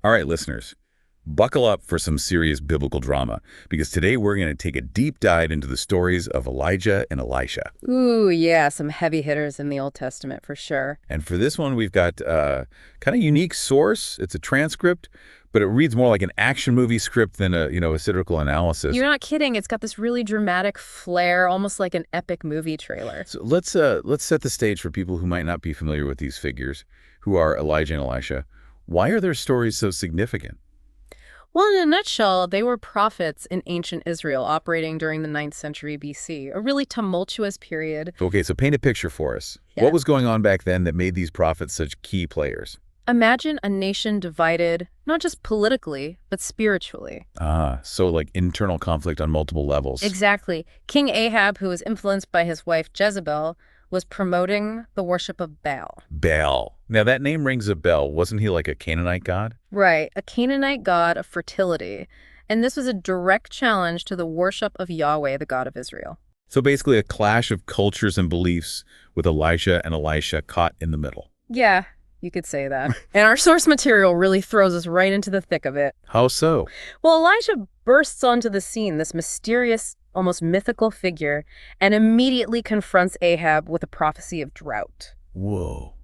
All right, listeners, buckle up for some serious biblical drama, because today we're going to take a deep dive into the stories of Elijah and Elisha. Ooh, yeah, some heavy hitters in the Old Testament for sure. And for this one, we've got a kind of unique source. It's a transcript, but it reads more like an action movie script than a satirical analysis. You're not kidding. It's got this really dramatic flair, almost like an epic movie trailer. So let's set the stage for people who might not be familiar with these figures, who are Elijah and Elisha. Why are their stories so significant? Well, in a nutshell, they were prophets in ancient Israel operating during the 9th century BC, a really tumultuous period. Okay, so paint a picture for us. Yeah. What was going on back then that made these prophets such key players? Imagine a nation divided, not just politically, but spiritually. So like internal conflict on multiple levels. Exactly. King Ahab, who was influenced by his wife Jezebel, was promoting the worship of Baal. Baal. Now that name rings a bell. Wasn't he like a Canaanite god? Right, a Canaanite god of fertility. And this was a direct challenge to the worship of Yahweh, the God of Israel. So basically a clash of cultures and beliefs with Elijah and Elisha caught in the middle. Yeah, you could say that. And our source material really throws us right into the thick of it. How so? Well, Elijah bursts onto the scene, this mysterious, almost mythical figure, and immediately confronts Ahab with a prophecy of drought. Whoa.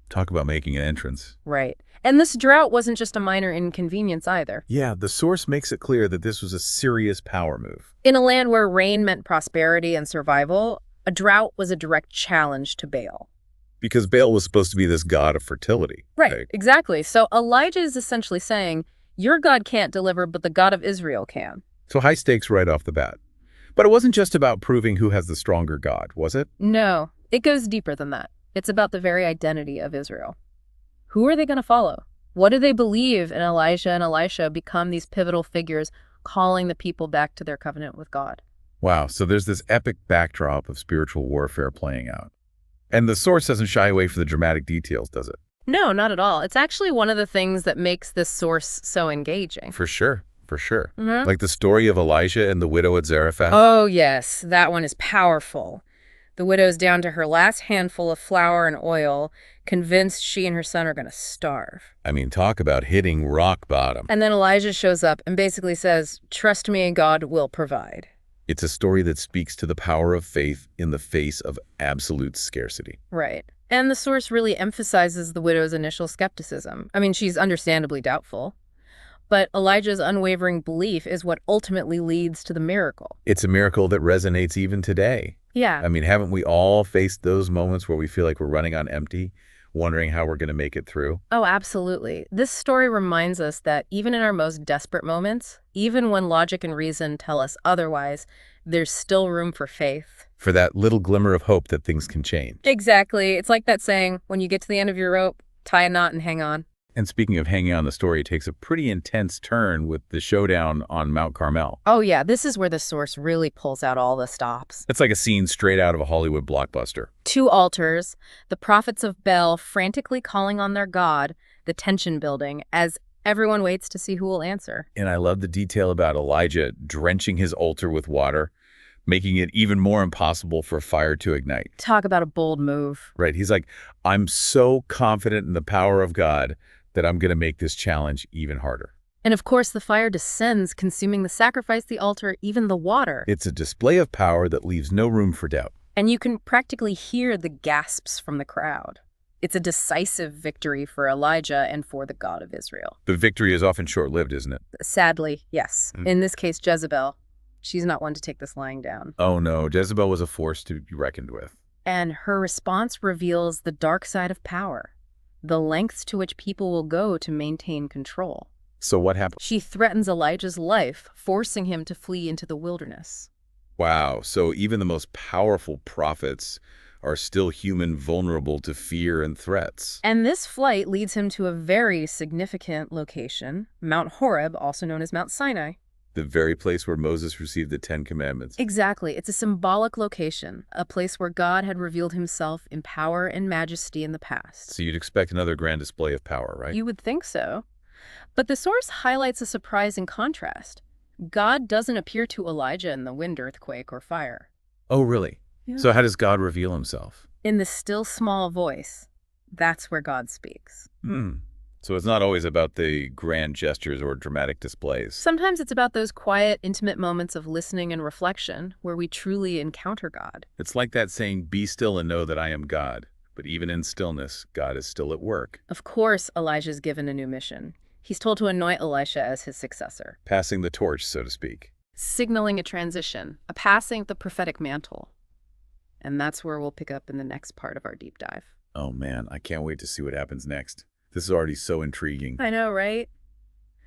Talk about making an entrance. Right. And this drought wasn't just a minor inconvenience either. Yeah, the source makes it clear that this was a serious power move. In a land where rain meant prosperity and survival, a drought was a direct challenge to Baal. Because Baal was supposed to be this god of fertility. Right, exactly. So Elijah is essentially saying, your God can't deliver, but the God of Israel can. So high stakes right off the bat. But it wasn't just about proving who has the stronger God, was it? No, it goes deeper than that. It's about the very identity of Israel. Who are they going to follow? What do they believe? And Elijah and Elisha become these pivotal figures calling the people back to their covenant with God. Wow, so there's this epic backdrop of spiritual warfare playing out. And the source doesn't shy away from the dramatic details, does it? No, not at all. It's actually one of the things that makes this source so engaging. For sure. For sure. Mm-hmm. Like the story of Elijah and the widow at Zarephath. Oh, yes. That one is powerful. The widow's down to her last handful of flour and oil, convinced she and her son are going to starve. I mean, talk about hitting rock bottom. And then Elijah shows up and basically says, trust me, God will provide. It's a story that speaks to the power of faith in the face of absolute scarcity. Right. And the source really emphasizes the widow's initial skepticism. I mean, she's understandably doubtful. But Elijah's unwavering belief is what ultimately leads to the miracle. It's a miracle that resonates even today. Yeah. I mean, haven't we all faced those moments where we feel like we're running on empty, wondering how we're going to make it through? Oh, absolutely. This story reminds us that even in our most desperate moments, even when logic and reason tell us otherwise, there's still room for faith. For that little glimmer of hope that things can change. Exactly. It's like that saying, when you get to the end of your rope, tie a knot and hang on. And speaking of hanging on, the story takes a pretty intense turn with the showdown on Mount Carmel. Oh, yeah. This is where the source really pulls out all the stops. It's like a scene straight out of a Hollywood blockbuster. 2 altars, the prophets of Baal frantically calling on their God, the tension building, as everyone waits to see who will answer. And I love the detail about Elijah drenching his altar with water, making it even more impossible for fire to ignite. Talk about a bold move. Right. He's like, I'm so confident in the power of God that I'm going to make this challenge even harder. And of course, the fire descends, consuming the sacrifice, the altar, even the water. It's a display of power that leaves no room for doubt. And you can practically hear the gasps from the crowd. It's a decisive victory for Elijah and for the God of Israel. The victory is often short-lived, isn't it? Sadly, yes. In this case, Jezebel. She's not one to take this lying down. Oh no, Jezebel was a force to be reckoned with. And her response reveals the dark side of power, the lengths to which people will go to maintain control. So what happened? She threatens Elijah's life, forcing him to flee into the wilderness. Wow, so even the most powerful prophets are still human, vulnerable to fear and threats. And this flight leads him to a very significant location, Mount Horeb, also known as Mount Sinai. The very place where Moses received the 10 Commandments. Exactly. It's a symbolic location, a place where God had revealed himself in power and majesty in the past. So you'd expect another grand display of power, right? You would think so. But the source highlights a surprising contrast. God doesn't appear to Elijah in the wind, earthquake, or fire. Oh, really? Yeah. So how does God reveal himself? In the still small voice, that's where God speaks. So it's not always about the grand gestures or dramatic displays. Sometimes it's about those quiet, intimate moments of listening and reflection where we truly encounter God. It's like that saying, "Be still and know that I am God." But even in stillness, God is still at work, Of course, Elijah's given a new mission. He's told to anoint Elisha as his successor, passing the torch, so to speak. signaling a transition, a passing of the prophetic mantle. And that's where we'll pick up in the next part of our deep dive. Oh man, I can't wait to see what happens next. This is already so intriguing. I know, right?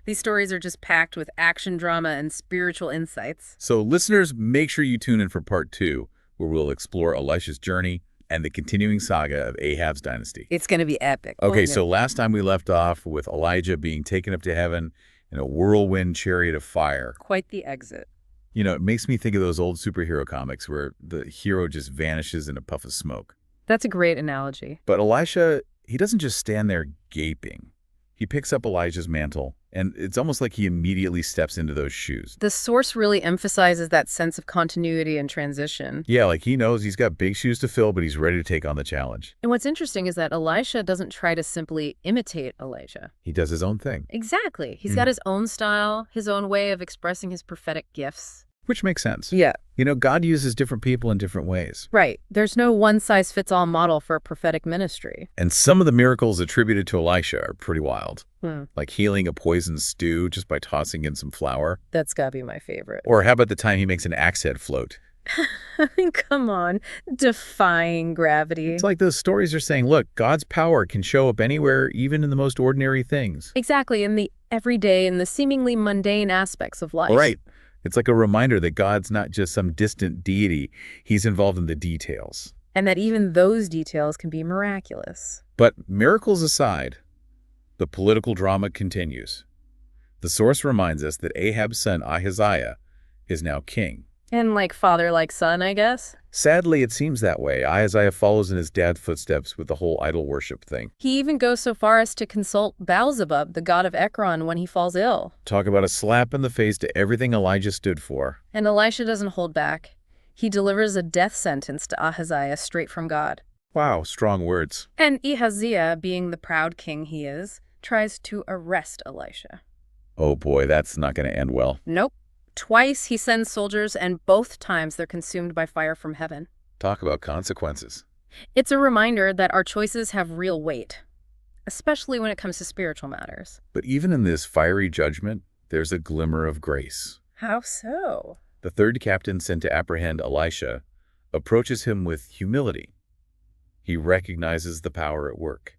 These stories are just packed with action drama and spiritual insights. So listeners, make sure you tune in for part 2, where we'll explore Elisha's journey and the continuing saga of Ahab's dynasty. It's going to be epic. Okay, so last time we left off with Elijah being taken up to heaven in a whirlwind chariot of fire. Quite the exit. You know, it makes me think of those old superhero comics where the hero just vanishes in a puff of smoke. That's a great analogy. But Elisha, he doesn't just stand there gaping. He picks up Elijah's mantle, and it's almost like he immediately steps into those shoes. The source really emphasizes that sense of continuity and transition. Yeah, like he knows he's got big shoes to fill, but he's ready to take on the challenge. And what's interesting is that Elisha doesn't try to simply imitate Elijah. He does his own thing. Exactly. He's got his own style, his own way of expressing his prophetic gifts. Which makes sense. Yeah. You know, God uses different people in different ways. Right. There's no one-size-fits-all model for a prophetic ministry. And some of the miracles attributed to Elisha are pretty wild. Hmm. Like healing a poisoned stew just by tossing in some flour. That's gotta be my favorite. Or how about the time he makes an axe head float? I mean, come on. Defying gravity. It's like those stories are saying, look, God's power can show up anywhere, even in the most ordinary things. Exactly. In the everyday and the seemingly mundane aspects of life. Right. It's like a reminder that God's not just some distant deity. He's involved in the details. And that even those details can be miraculous. But miracles aside, the political drama continues. The source reminds us that Ahab's son Ahaziah is now king. And like father, like son, I guess. Sadly, it seems that way. Ahaziah follows in his dad's footsteps with the whole idol worship thing. He even goes so far as to consult Beelzebub, the god of Ekron, when he falls ill. Talk about a slap in the face to everything Elijah stood for. And Elisha doesn't hold back. He delivers a death sentence to Ahaziah straight from God. Wow, strong words. And Ahaziah, being the proud king he is, tries to arrest Elisha. Oh boy, that's not going to end well. Nope. Twice he sends soldiers, and both times they're consumed by fire from heaven. Talk about consequences. It's a reminder that our choices have real weight, especially when it comes to spiritual matters. But even in this fiery judgment, there's a glimmer of grace. How so? The third captain sent to apprehend Elisha approaches him with humility. He recognizes the power at work.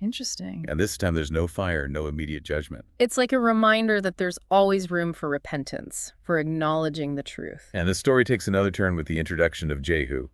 Interesting. And this time there's no fire, no immediate judgment. It's like a reminder that there's always room for repentance, for acknowledging the truth. And the story takes another turn with the introduction of Jehu.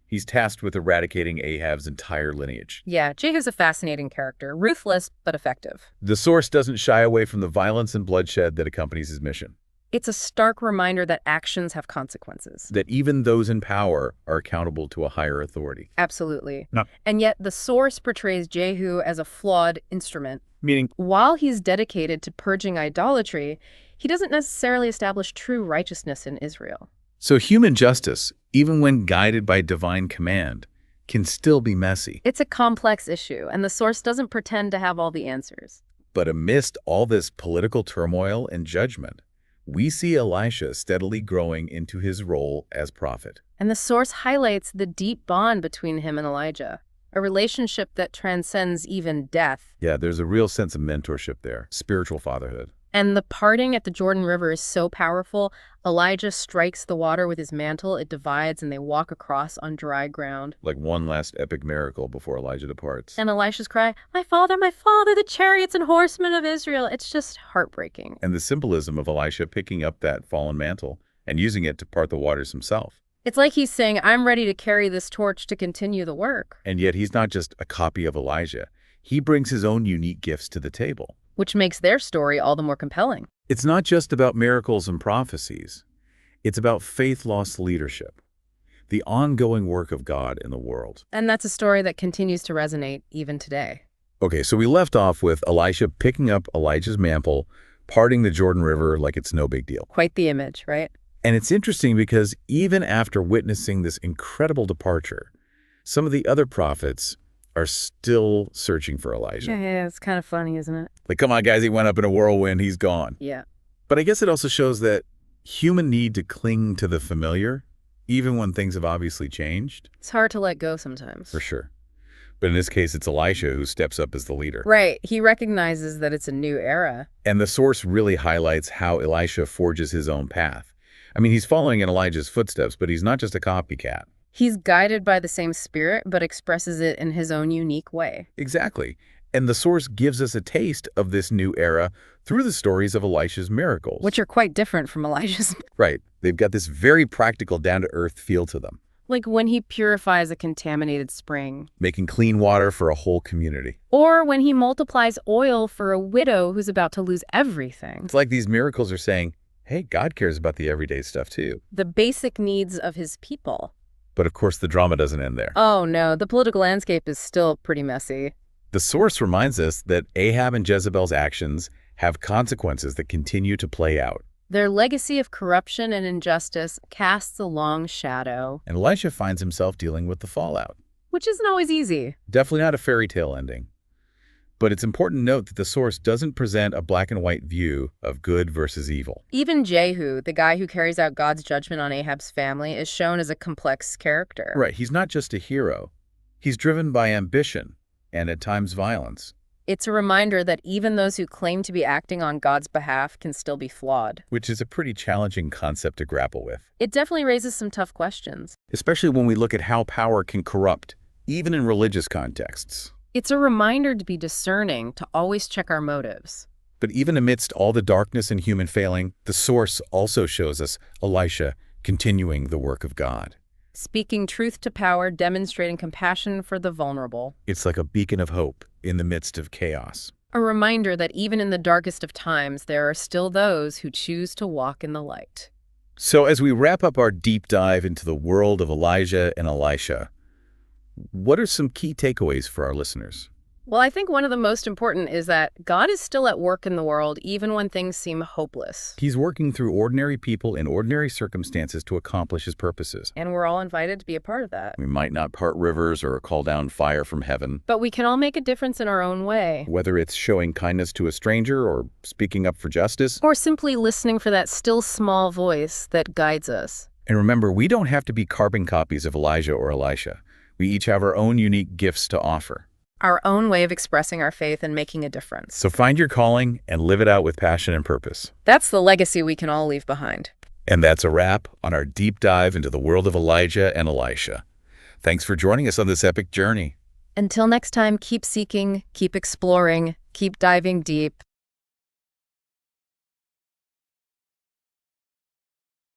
He's tasked with eradicating Ahab's entire lineage. Yeah, Jehu's a fascinating character, ruthless but effective. The source doesn't shy away from the violence and bloodshed that accompanies his mission. It's a stark reminder that actions have consequences. That even those in power are accountable to a higher authority. Absolutely. No. And yet the source portrays Jehu as a flawed instrument. Meaning, While he's dedicated to purging idolatry, he doesn't necessarily establish true righteousness in Israel. so human justice, even when guided by divine command, can still be messy. It's a complex issue, and the source doesn't pretend to have all the answers. But amidst all this political turmoil and judgment, we see Elisha steadily growing into his role as prophet. And the source highlights the deep bond between him and Elijah, a relationship that transcends even death. Yeah, there's a real sense of mentorship there, spiritual fatherhood. And the parting at the Jordan River is so powerful. Elijah strikes the water with his mantle, it divides, and they walk across on dry ground. Like one last epic miracle before Elijah departs. And Elisha's cry, my father, the chariots and horsemen of Israel." It's just heartbreaking. And the symbolism of Elisha picking up that fallen mantle and using it to part the waters himself. It's like he's saying, I'm ready to carry this torch to continue the work. And yet he's not just a copy of Elijah. He brings his own unique gifts to the table. Which makes their story all the more compelling. It's not just about miracles and prophecies. It's about faith-lost leadership, the ongoing work of God in the world. And that's a story that continues to resonate even today. Okay, so we left off with Elisha picking up Elijah's mantle, parting the Jordan River like it's no big deal. Quite the image, right? And it's interesting because even after witnessing this incredible departure, some of the other prophets are still searching for Elijah. Yeah, it's kind of funny, isn't it? Like, come on, guys, he went up in a whirlwind, he's gone. Yeah. But I guess it also shows that human need to cling to the familiar, even when things have obviously changed. It's hard to let go sometimes. For sure. But in this case, it's Elisha who steps up as the leader. Right. He recognizes that it's a new era. And the source really highlights how Elisha forges his own path. I mean, he's following in Elijah's footsteps, but he's not just a copycat. He's guided by the same spirit, but expresses it in his own unique way. Exactly. And the source gives us a taste of this new era through the stories of Elisha's miracles. Which are quite different from Elijah's. Right. They've got this very practical, down-to-earth feel to them. Like when he purifies a contaminated spring. Making clean water for a whole community. Or when he multiplies oil for a widow who's about to lose everything. It's like these miracles are saying, hey, God cares about the everyday stuff too. The basic needs of his people. But of course, the drama doesn't end there. Oh no, the political landscape is still pretty messy. The source reminds us that Ahab and Jezebel's actions have consequences that continue to play out. Their legacy of corruption and injustice casts a long shadow. And Elisha finds himself dealing with the fallout. Which isn't always easy. Definitely not a fairy tale ending. But it's important to note that the source doesn't present a black and white view of good versus evil. Even Jehu, the guy who carries out God's judgment on Ahab's family, is shown as a complex character. Right, he's not just a hero. He's driven by ambition and at times violence. It's a reminder that even those who claim to be acting on God's behalf can still be flawed. Which is a pretty challenging concept to grapple with. It definitely raises some tough questions. Especially when we look at how power can corrupt, even in religious contexts. It's a reminder to be discerning, to always check our motives. But even amidst all the darkness and human failing, the source also shows us Elisha continuing the work of God. Speaking truth to power, demonstrating compassion for the vulnerable. It's like a beacon of hope in the midst of chaos. A reminder that even in the darkest of times, there are still those who choose to walk in the light. So as we wrap up our deep dive into the world of Elijah and Elisha, what are some key takeaways for our listeners? Well, I think one of the most important is that God is still at work in the world, even when things seem hopeless. He's working through ordinary people in ordinary circumstances to accomplish his purposes. And we're all invited to be a part of that. We might not part rivers or call down fire from heaven. But we can all make a difference in our own way. Whether it's showing kindness to a stranger or speaking up for justice. Or simply listening for that still small voice that guides us. And remember, we don't have to be carbon copies of Elijah or Elisha. We each have our own unique gifts to offer. Our own way of expressing our faith and making a difference. So find your calling and live it out with passion and purpose. That's the legacy we can all leave behind. And that's a wrap on our deep dive into the world of Elijah and Elisha. Thanks for joining us on this epic journey. Until next time, keep seeking, keep exploring, keep diving deep.